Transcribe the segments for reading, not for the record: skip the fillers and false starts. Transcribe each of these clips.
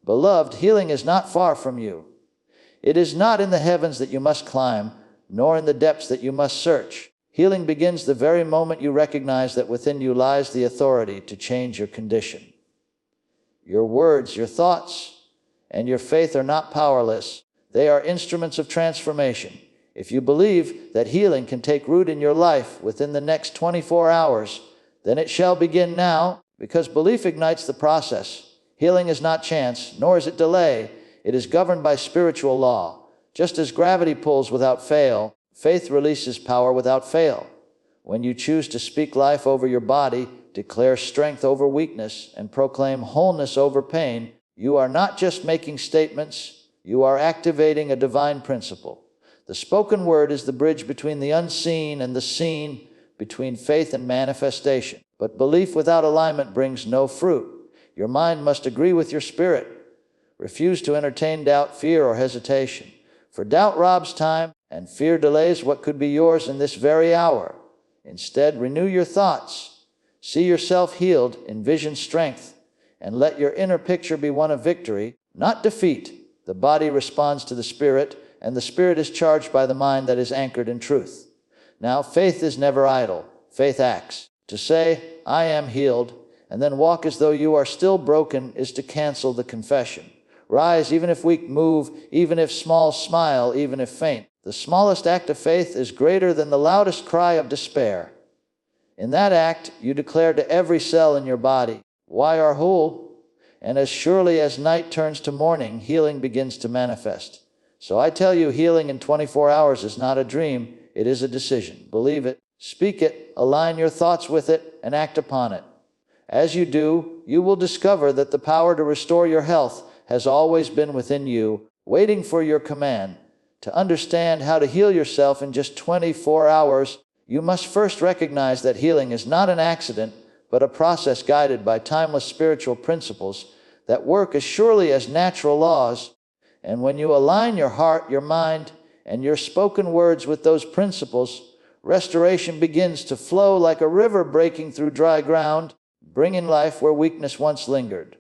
Beloved, healing is not far from you. It is not in the heavens that you must climb, nor in the depths that you must search. Healing begins the very moment you recognize that within you lies the authority to change your condition. Your words, your thoughts, and your faith are not powerless. They are instruments of transformation. If you believe that healing can take root in your life within the next 24 hours, then it shall begin now, because belief ignites the process. Healing is not chance, nor is it delay. It is governed by spiritual law. Just as gravity pulls without fail, faith releases power without fail. When you choose to speak life over your body, declare strength over weakness, and proclaim wholeness over pain, you are not just making statements, you are activating a divine principle. The spoken word is the bridge between the unseen and the seen, between faith and manifestation. But belief without alignment brings no fruit. Your mind must agree with your spirit. Refuse to entertain doubt, fear, or hesitation. For doubt robs time, and fear delays what could be yours in this very hour. Instead, renew your thoughts. See yourself healed, envision strength, and let your inner picture be one of victory, not defeat. The body responds to the spirit, and the spirit is charged by the mind that is anchored in truth. Now, faith is never idle. Faith acts. To say, I am healed, and then walk as though you are still broken is to cancel the confession. Rise, even if weak, move, even if small, smile, even if faint. The smallest act of faith is greater than the loudest cry of despair. In that act, you declare to every cell in your body, "Why are whole?" And as surely as night turns to morning, healing begins to manifest. So I tell you, healing in 24 hours is not a dream, it is a decision. Believe it, speak it, align your thoughts with it, and act upon it. As you do, you will discover that the power to restore your health has always been within you, waiting for your command. To understand how to heal yourself in just 24 hours, you must first recognize that healing is not an accident, but a process guided by timeless spiritual principles that work as surely as natural laws. And when you align your heart, your mind, and your spoken words with those principles, restoration begins to flow like a river breaking through dry ground, bringing life where weakness once lingered.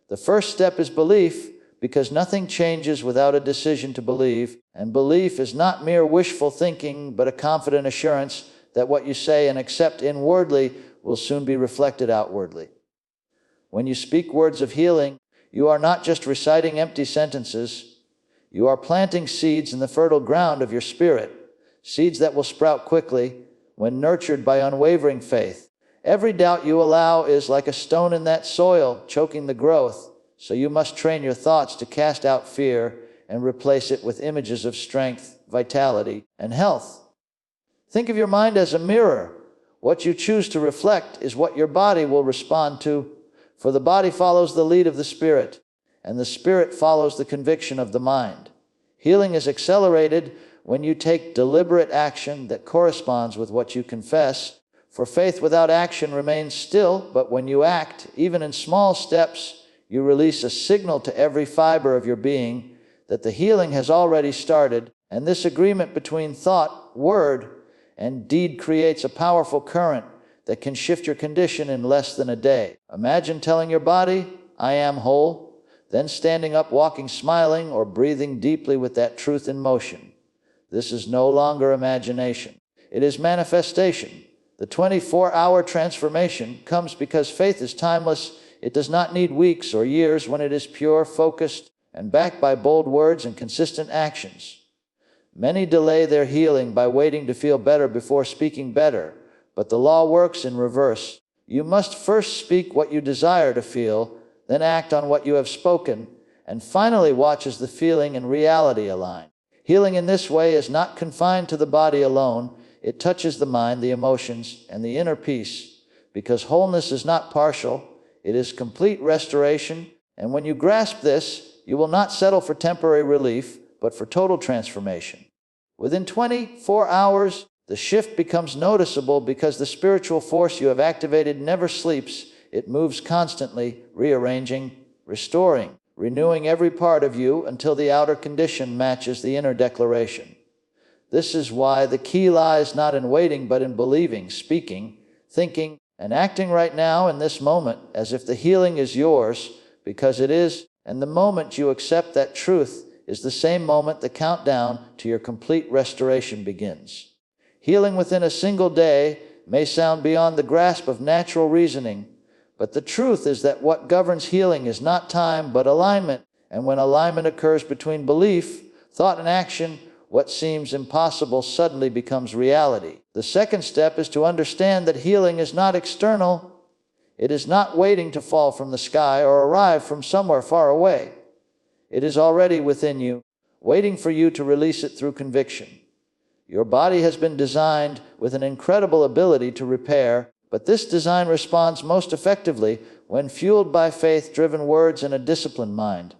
The first step is belief, because nothing changes without a decision to believe, and belief is not mere wishful thinking, but a confident assurance that what you say and accept inwardly will soon be reflected outwardly. When you speak words of healing, you are not just reciting empty sentences, you are planting seeds in the fertile ground of your spirit, seeds that will sprout quickly when nurtured by unwavering faith. Every doubt you allow is like a stone in that soil, choking the growth. So you must train your thoughts to cast out fear and replace it with images of strength, vitality, and health. Think of your mind as a mirror. What you choose to reflect is what your body will respond to, for the body follows the lead of the spirit, and the spirit follows the conviction of the mind. Healing is accelerated when you take deliberate action that corresponds with what you confess, for faith without action remains still, but when you act, even in small steps, you release a signal to every fiber of your being that the healing has already started, and this agreement between thought, word, and deed creates a powerful current that can shift your condition in less than a day. Imagine telling your body, "I am whole," then standing up, walking, smiling, or breathing deeply with that truth in motion. This is no longer imagination. It is manifestation. The 24-hour transformation comes because faith is timeless. It does not need weeks or years when it is pure, focused, and backed by bold words and consistent actions. Many delay their healing by waiting to feel better before speaking better, but the law works in reverse. You must first speak what you desire to feel, then act on what you have spoken, and finally watch as the feeling and reality align. Healing in this way is not confined to the body alone. It touches the mind, the emotions, and the inner peace, because wholeness is not partial. It is complete restoration, and when you grasp this, you will not settle for temporary relief, but for total transformation. Within 24 hours, the shift becomes noticeable because the spiritual force you have activated never sleeps. It moves constantly, rearranging, restoring, renewing every part of you until the outer condition matches the inner declaration. This is why the key lies not in waiting, but in believing, speaking, thinking, and acting right now in this moment as if the healing is yours, because it is, And the moment you accept that truth is the same moment the countdown to your complete restoration begins. Healing within a single day may sound beyond the grasp of natural reasoning, but the truth is that what governs healing is not time but alignment. And when alignment occurs between belief, thought, and action, what seems impossible suddenly becomes reality. The second step is to understand that healing is not external. It is not waiting to fall from the sky or arrive from somewhere far away. It is already within you, waiting for you to release it through conviction. Your body has been designed with an incredible ability to repair, but this design responds most effectively when fueled by faith-driven words and a disciplined mind.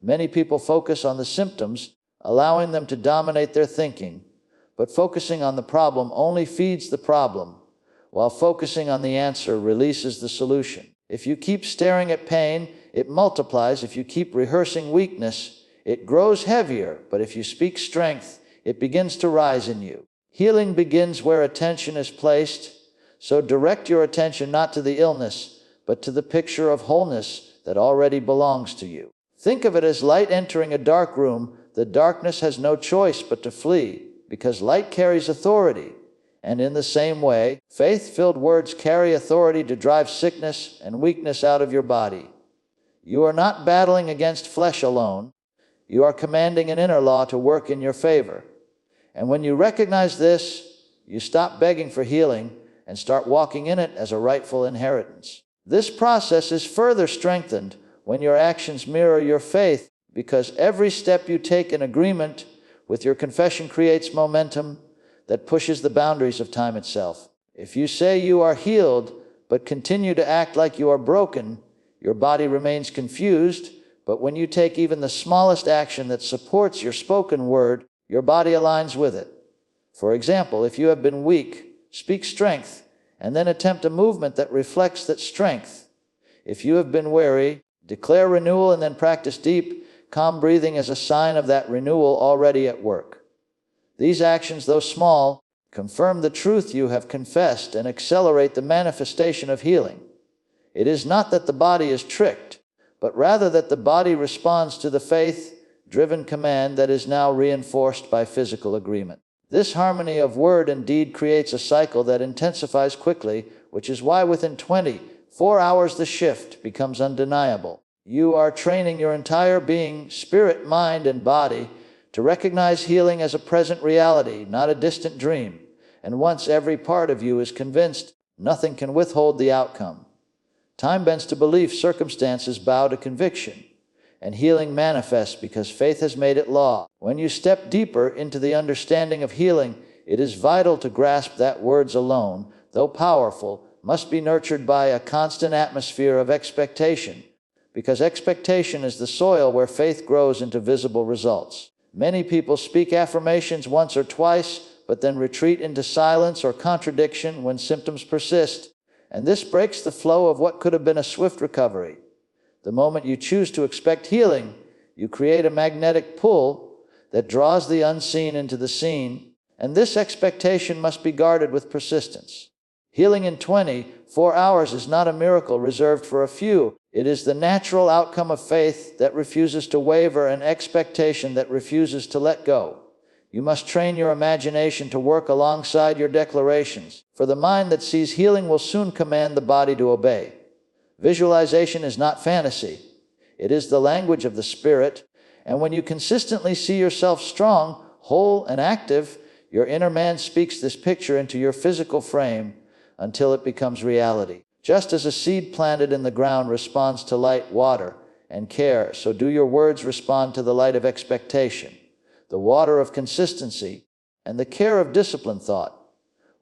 Many people focus on the symptoms, allowing them to dominate their thinking, but focusing on the problem only feeds the problem, while focusing on the answer releases the solution. If you keep staring at pain, it multiplies. If you keep rehearsing weakness, it grows heavier. But if you speak strength, it begins to rise in you. Healing begins where attention is placed, so direct your attention not to the illness, but to the picture of wholeness that already belongs to you. Think of it as light entering a dark room. The darkness has no choice but to flee, because light carries authority. And in the same way, faith-filled words carry authority to drive sickness and weakness out of your body. You are not battling against flesh alone. You are commanding an inner law to work in your favor. And when you recognize this, you stop begging for healing and start walking in it as a rightful inheritance. This process is further strengthened when your actions mirror your faith, because every step you take in agreement with your confession creates momentum that pushes the boundaries of time itself. If you say you are healed, but continue to act like you are broken, your body remains confused. But when you take even the smallest action that supports your spoken word, your body aligns with it. For example, if you have been weak, speak strength, and then attempt a movement that reflects that strength. If you have been weary, declare renewal and then practice deep, calm breathing as a sign of that renewal already at work. These actions, though small, confirm the truth you have confessed and accelerate the manifestation of healing. It is not that the body is tricked, but rather that the body responds to the faith-driven command that is now reinforced by physical agreement. This harmony of word and deed creates a cycle that intensifies quickly, which is why within 24 hours the shift becomes undeniable. You are training your entire being, spirit, mind, and body to recognize healing as a present reality, not a distant dream. And once every part of you is convinced, nothing can withhold the outcome. Time bends to belief, circumstances bow to conviction, and healing manifests because faith has made it law. When you step deeper into the understanding of healing, it is vital to grasp that words alone, though powerful, must be nurtured by a constant atmosphere of expectation, because expectation is the soil where faith grows into visible results. Many people speak affirmations once or twice, but then retreat into silence or contradiction when symptoms persist, and this breaks the flow of what could have been a swift recovery. The moment you choose to expect healing, you create a magnetic pull that draws the unseen into the seen, and this expectation must be guarded with persistence. Healing in 24 hours is not a miracle reserved for a few. It is the natural outcome of faith that refuses to waver and expectation that refuses to let go. You must train your imagination to work alongside your declarations, for the mind that sees healing will soon command the body to obey. Visualization is not fantasy. It is the language of the spirit, and when you consistently see yourself strong, whole, and active, your inner man speaks this picture into your physical frame until it becomes reality. Just as a seed planted in the ground responds to light, water, and care, so do your words respond to the light of expectation, the water of consistency, and the care of disciplined thought.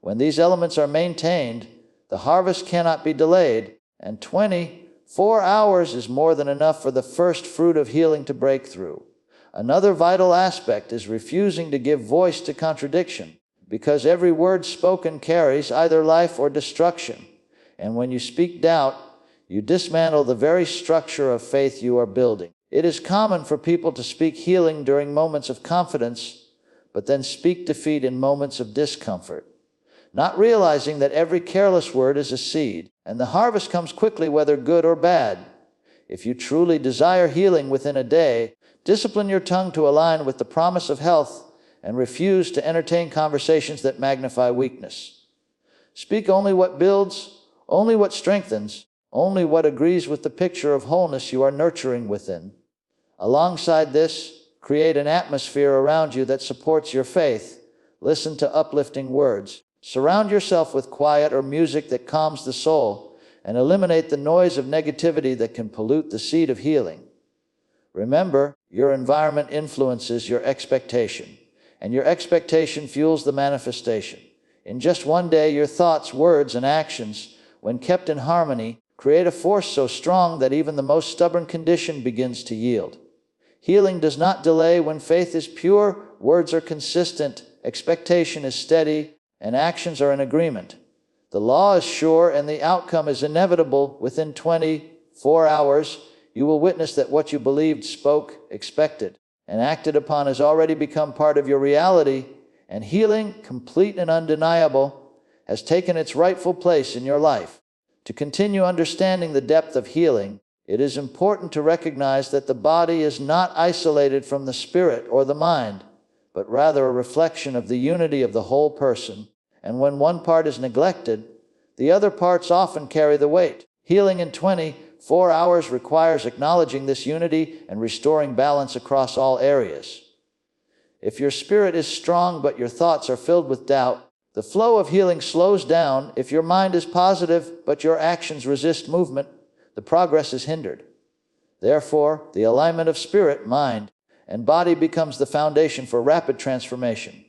When these elements are maintained, the harvest cannot be delayed, and 24 hours is more than enough for the first fruit of healing to break through. Another vital aspect is refusing to give voice to contradiction, because every word spoken carries either life or destruction. And when you speak doubt, you dismantle the very structure of faith you are building. It is common for people to speak healing during moments of confidence, but then speak defeat in moments of discomfort, not realizing that every careless word is a seed, and the harvest comes quickly whether good or bad. If you truly desire healing within a day, discipline your tongue to align with the promise of health and refuse to entertain conversations that magnify weakness. Speak only what builds, only what strengthens, only what agrees with the picture of wholeness you are nurturing within. Alongside this, create an atmosphere around you that supports your faith. Listen to uplifting words. Surround yourself with quiet or music that calms the soul, and eliminate the noise of negativity that can pollute the seed of healing. Remember, your environment influences your expectation, and your expectation fuels the manifestation. In just one day, your thoughts, words, and actions, when kept in harmony, create a force so strong that even the most stubborn condition begins to yield. Healing does not delay when faith is pure, words are consistent, expectation is steady, and actions are in agreement. The law is sure and the outcome is inevitable. Within 24 hours, you will witness that what you believed, spoke, expected, and acted upon has already become part of your reality, and healing, complete and undeniable, has taken its rightful place in your life. To continue understanding the depth of healing, it is important to recognize that the body is not isolated from the spirit or the mind, but rather a reflection of the unity of the whole person. And when one part is neglected, the other parts often carry the weight. Healing in 24 hours requires acknowledging this unity and restoring balance across all areas. If your spirit is strong but your thoughts are filled with doubt, the flow of healing slows down. If your mind is positive but your actions resist movement, the progress is hindered. Therefore, the alignment of spirit, mind, and body becomes the foundation for rapid transformation.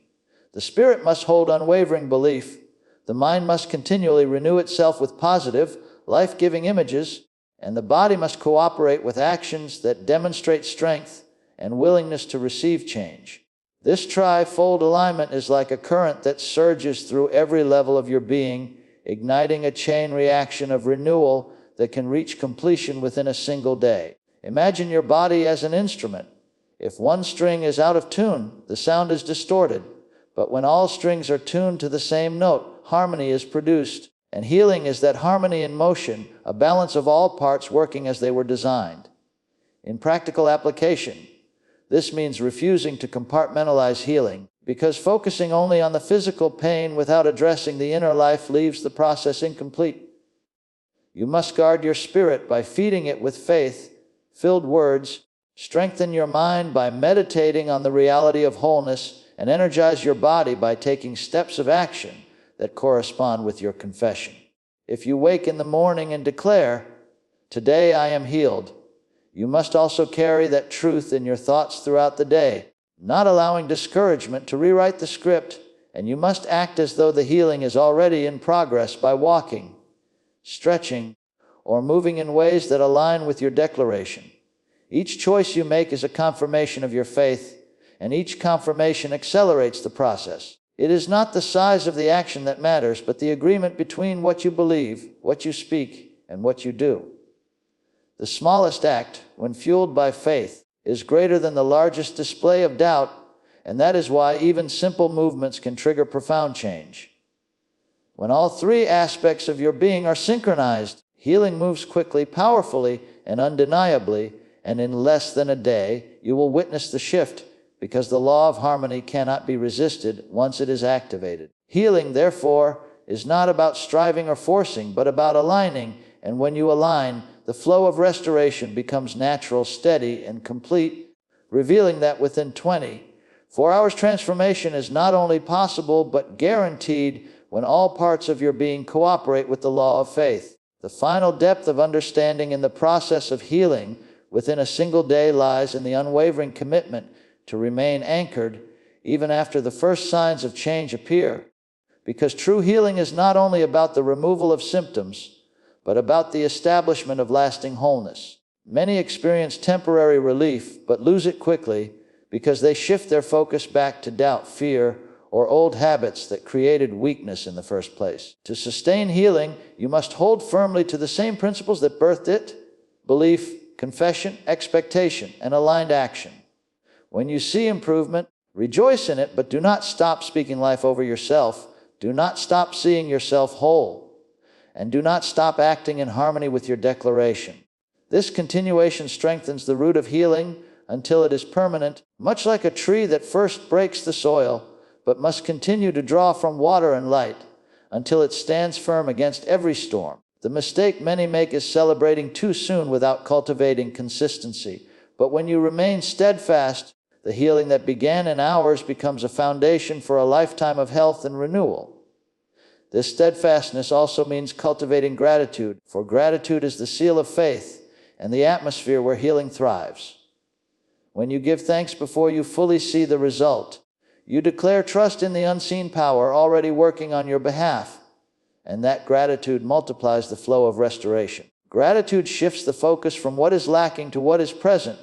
The spirit must hold unwavering belief. The mind must continually renew itself with positive, life-giving images, and the body must cooperate with actions that demonstrate strength and willingness to receive change. This tri-fold alignment is like a current that surges through every level of your being, igniting a chain reaction of renewal that can reach completion within a single day. Imagine your body as an instrument. If one string is out of tune, the sound is distorted. But when all strings are tuned to the same note, harmony is produced. And healing is that harmony in motion, a balance of all parts working as they were designed. In practical application, this means refusing to compartmentalize healing, because focusing only on the physical pain without addressing the inner life leaves the process incomplete. You must guard your spirit by feeding it with faith-filled words, strengthen your mind by meditating on the reality of wholeness, and energize your body by taking steps of action that correspond with your confession. If you wake in the morning and declare, "Today I am healed," you must also carry that truth in your thoughts throughout the day, not allowing discouragement to rewrite the script, and you must act as though the healing is already in progress by walking, stretching, or moving in ways that align with your declaration. Each choice you make is a confirmation of your faith, and each confirmation accelerates the process. It is not the size of the action that matters, but the agreement between what you believe, what you speak, and what you do. The smallest act, when fueled by faith, is greater than the largest display of doubt, and that is why even simple movements can trigger profound change. When all three aspects of your being are synchronized, healing moves quickly, powerfully, and undeniably, and in less than a day, you will witness the shift, because the law of harmony cannot be resisted once it is activated. Healing, therefore, is not about striving or forcing, but about aligning, and when you align, the flow of restoration becomes natural, steady, and complete, revealing that within 24 hours transformation is not only possible, but guaranteed when all parts of your being cooperate with the law of faith. The final depth of understanding in the process of healing within a single day lies in the unwavering commitment to remain anchored even after the first signs of change appear. Because true healing is not only about the removal of symptoms, but about the establishment of lasting wholeness. Many experience temporary relief, but lose it quickly because they shift their focus back to doubt, fear, or old habits that created weakness in the first place. To sustain healing, you must hold firmly to the same principles that birthed it: belief, confession, expectation, and aligned action. When you see improvement, rejoice in it, but do not stop speaking life over yourself. Do not stop seeing yourself whole. And do not stop acting in harmony with your declaration. This continuation strengthens the root of healing until it is permanent, much like a tree that first breaks the soil, but must continue to draw from water and light until it stands firm against every storm. The mistake many make is celebrating too soon without cultivating consistency. But when you remain steadfast, the healing that began in hours becomes a foundation for a lifetime of health and renewal. This steadfastness also means cultivating gratitude, for gratitude is the seal of faith and the atmosphere where healing thrives. When you give thanks before you fully see the result, you declare trust in the unseen power already working on your behalf, and that gratitude multiplies the flow of restoration. Gratitude shifts the focus from what is lacking to what is present,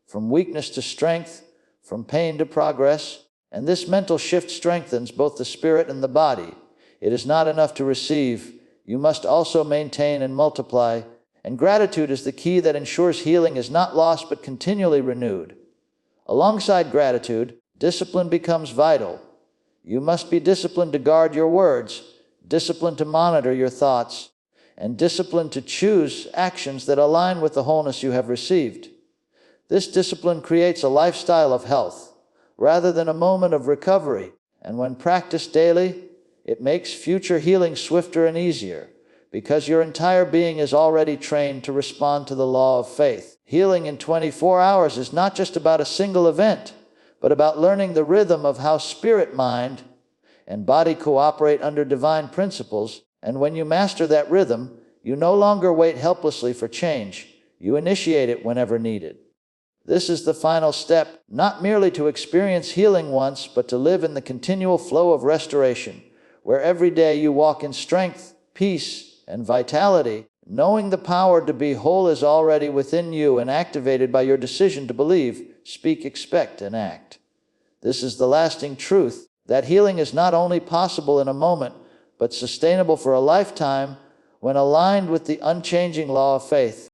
from weakness to strength, from pain to progress, and this mental shift strengthens both the spirit and the body. It is not enough to receive, you must also maintain and multiply, and gratitude is the key that ensures healing is not lost but continually renewed. Alongside gratitude, discipline becomes vital. You must be disciplined to guard your words, disciplined to monitor your thoughts, and disciplined to choose actions that align with the wholeness you have received. This discipline creates a lifestyle of health, rather than a moment of recovery, and when practiced daily, it makes future healing swifter and easier, because your entire being is already trained to respond to the law of faith. Healing in 24 hours is not just about a single event, but about learning the rhythm of how spirit, mind, and body cooperate under divine principles, and when you master that rhythm, you no longer wait helplessly for change. You initiate it whenever needed. This is the final step, not merely to experience healing once, but to live in the continual flow of restoration, where every day you walk in strength, peace, and vitality, knowing the power to be whole is already within you and activated by your decision to believe, speak, expect, and act. This is the lasting truth, that healing is not only possible in a moment, but sustainable for a lifetime when aligned with the unchanging law of faith.